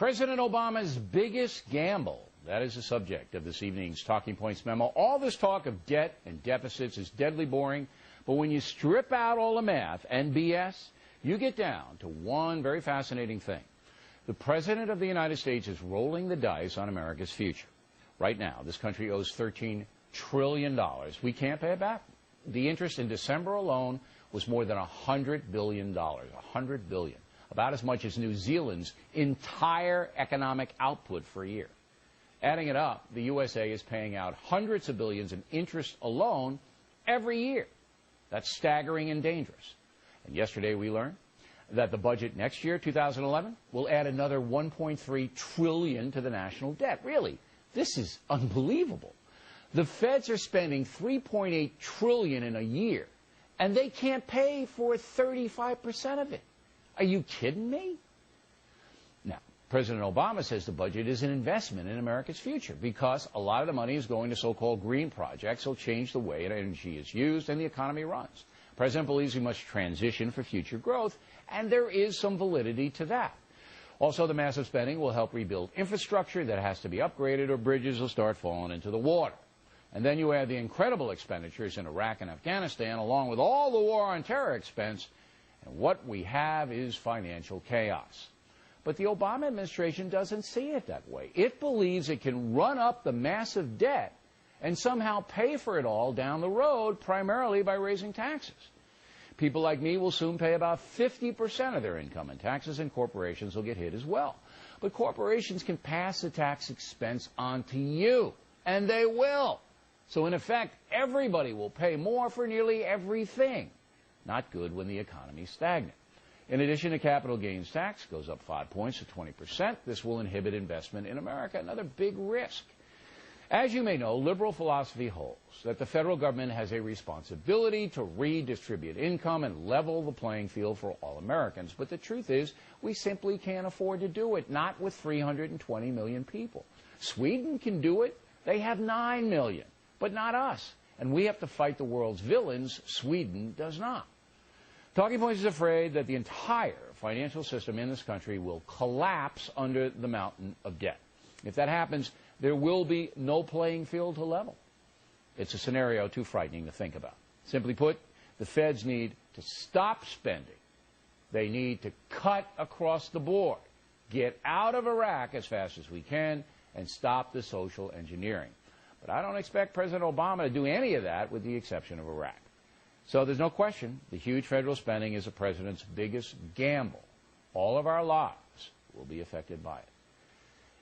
President Obama's biggest gamble. That is the subject of this evening's Talking Points memo. All this talk of debt and deficits is deadly boring, but when you strip out all the math and BS, you get down to one very fascinating thing. The President of the United States is rolling the dice on America's future. Right now, this country owes $13 trillion. We can't pay it back. The interest in December alone was more than $100 billion. $100 billion. About as much as New Zealand's entire economic output for a year. Adding it up, the USA is paying out hundreds of billions in interest alone every year. That's staggering and dangerous. And yesterday we learned that the budget next year, 2011, will add another $1.3 trillion to the national debt. Really, this is unbelievable. The feds are spending $3.8 trillion in a year, and they can't pay for 35% of it. Are you kidding me? Now, President Obama says the budget is an investment in America's future because a lot of the money is going to so-called green projects that will change the way energy is used and the economy runs. The President believes we must transition for future growth, and there is some validity to that. Also, the massive spending will help rebuild infrastructure that has to be upgraded or bridges will start falling into the water. And then you add the incredible expenditures in Iraq and Afghanistan along with all the war on terror expense, and what we have is financial chaos. But the Obama administration doesn't see it that way. It believes it can run up the massive debt and somehow pay for it all down the road, primarily by raising taxes. People like me will soon pay about 50% of their income in taxes, and corporations will get hit as well. But corporations can pass the tax expense on to you, and they will. So in effect, everybody will pay more for nearly everything. Not good when the economy is stagnant. In addition, the capital gains tax goes up 5 points to 20%. This will inhibit investment in America, another big risk. As you may know, liberal philosophy holds that the federal government has a responsibility to redistribute income and level the playing field for all Americans. But the truth is, we simply can't afford to do it, not with 320 million people. Sweden can do it. They have 9 million, but not us. And we have to fight the world's villains. Sweden does not. Talking Points is afraid that the entire financial system in this country will collapse under the mountain of debt. If that happens, there will be no playing field to level. It's a scenario too frightening to think about. Simply put, the feds need to stop spending. They need to cut across the board, get out of Iraq as fast as we can, and stop the social engineering. But I don't expect President Obama to do any of that with the exception of Iraq. So there's no question the huge federal spending is the president's biggest gamble. All of our lives will be affected by it.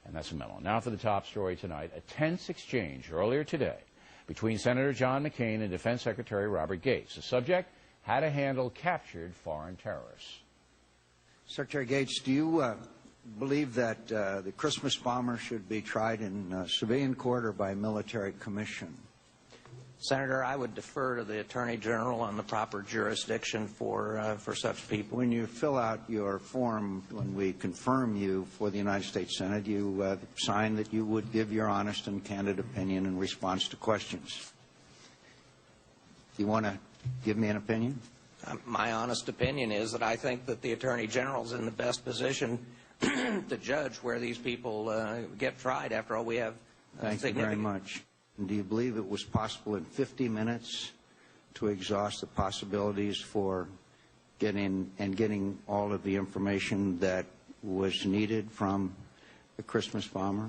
And that's a memo. Now for the top story tonight. A tense exchange earlier today between Senator John McCain and Defense Secretary Robert Gates. The subject, how to handle captured foreign terrorists. Secretary Gates, do you believe that the Christmas bomber should be tried in civilian court or by military commission? Senator, I would defer to the Attorney General on the proper jurisdiction for such people. When you fill out your form, when we confirm you for the United States Senate, you sign that you would give your honest and candid opinion in response to questions. Do you want to give me an opinion? My honest opinion is that I think that the Attorney General is in the best position to judge where these people get tried. After all, we have Thank you very much. And do you believe it was possible in 50 minutes to exhaust the possibilities for getting all of the information that was needed from the Christmas bomber?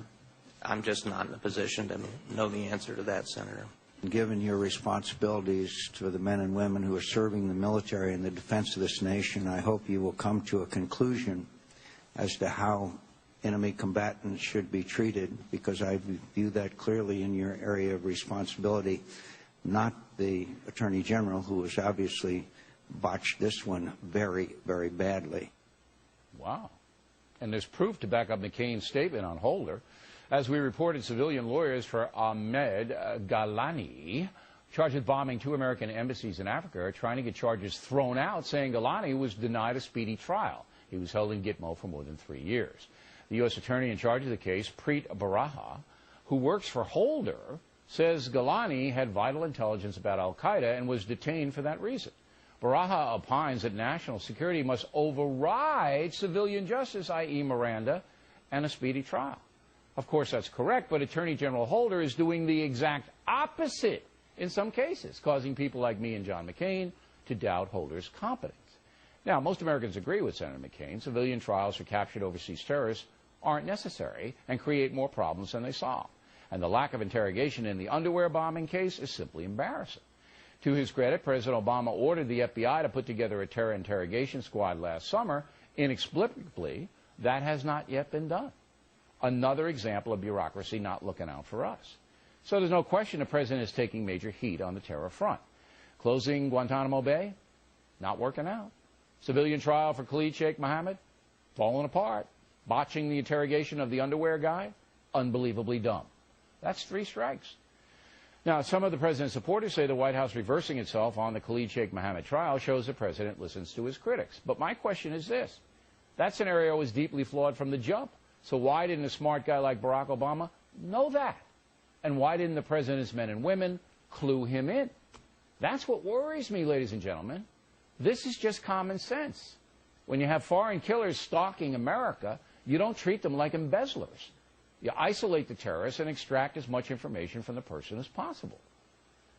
I'm just not in a position to know the answer to that, Senator. Given your responsibilities to the men and women who are serving the military in the defense of this nation, I hope you will come to a conclusion as to how enemy combatants should be treated, because I view that clearly in your area of responsibility, not the Attorney General, who has obviously botched this one very, very badly. Wow. And there's proof to back up McCain's statement on Holder. As we reported, civilian lawyers for Ahmed Galani, charged with bombing 2 American embassies in Africa, are trying to get charges thrown out, saying Galani was denied a speedy trial. He was held in Gitmo for more than 3 years. The U.S. attorney in charge of the case, Preet Baraha, who works for Holder, says Galani had vital intelligence about al-Qaeda and was detained for that reason. Baraha opines that national security must override civilian justice, i.e. Miranda, and a speedy trial. Of course, that's correct, but Attorney General Holder is doing the exact opposite in some cases, causing people like me and John McCain to doubt Holder's competence. Now, most Americans agree with Senator McCain. Civilian trials for captured overseas terrorists aren't necessary and create more problems than they solve. And the lack of interrogation in the underwear bombing case is simply embarrassing. To his credit, President Obama ordered the FBI to put together a terror interrogation squad last summer. Inexplicably, that has not yet been done. Another example of bureaucracy not looking out for us. So there's no question the president is taking major heat on the terror front. Closing Guantanamo Bay, not working out. Civilian trial for Khalid Sheikh Mohammed, falling apart. Botching the interrogation of the underwear guy, unbelievably dumb. That's 3 strikes. Now, some of the president's supporters say the White House reversing itself on the Khalid Sheikh Mohammed trial shows the president listens to his critics. But my question is this. That scenario was deeply flawed from the jump. So why didn't a smart guy like Barack Obama know that? And why didn't the president's men and women clue him in? That's what worries me, ladies and gentlemen. This is just common sense. When you have foreign killers stalking America, you don't treat them like embezzlers. You isolate the terrorists and extract as much information from the person as possible.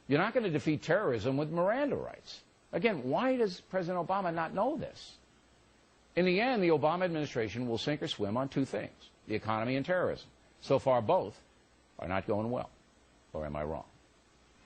You're not going to defeat terrorism with Miranda rights. Again, why does President Obama not know this? In the end, the Obama administration will sink or swim on 2 things, the economy and terrorism. So far, both are not going well. Or am I wrong?